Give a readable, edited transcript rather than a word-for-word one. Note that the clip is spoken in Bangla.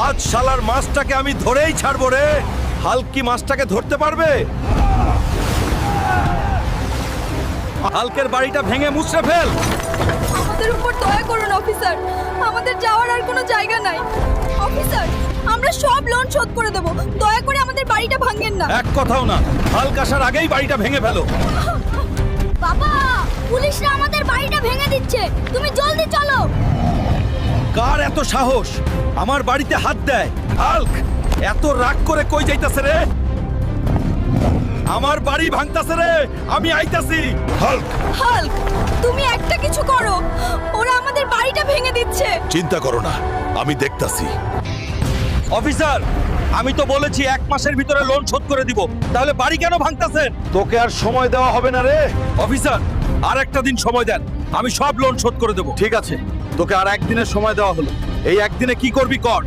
আজ শালার মাছটাকে আমি ধরেই ছাড়বো রে। হাল্ক কি মাছটাকে ধরতে পারবে? হাল্কের বাড়িটা ভেঙে মুছড়ে ফেল। আমাদের উপর দয়া করুন অফিসার, আমাদের যাওয়ার আর কোনো জায়গা নাই। অফিসার, আমরা সব লোন শোধ করে দেব, দয়া করে আমাদের বাড়িটা ভাঙেন না। এক কথাও না, হাল্ক আসার আগেই বাড়িটা ভেঙে ফেলো। বাবা, পুলিশরা আমাদের বাড়িটা ভেঙে দিচ্ছে, তুমি জলদি চলো। কার এত সাহস আমার বাড়িতে হাত দেয়? হাল্ক এত রাগ করে কই যাইতাছে রে? আমার বাড়ি ভাঙতাছে রে, আমি আইতাছি। হাল্ক হাল্ক, তুমি একটা কিছু করো, ওরা আমাদের বাড়িটা ভেঙে দিচ্ছে। চিন্তা করো না, আমি দেখতাছি। অফিসার, আমি তো বলেছি 1 মাসের ভিতরে লোন শোধ করে দিব, তাহলে বাড়ি কেন ভাঙতাছেন? তোকে আর সময় দেওয়া হবে না রে। অফিসার, আর একটা দিন সময় দেন, আমি সব লোন শোধ করে দেব। ঠিক আছে, তোকে আর একদিনের সময় দেওয়া হলো। এই একদিনে কি করবি কর।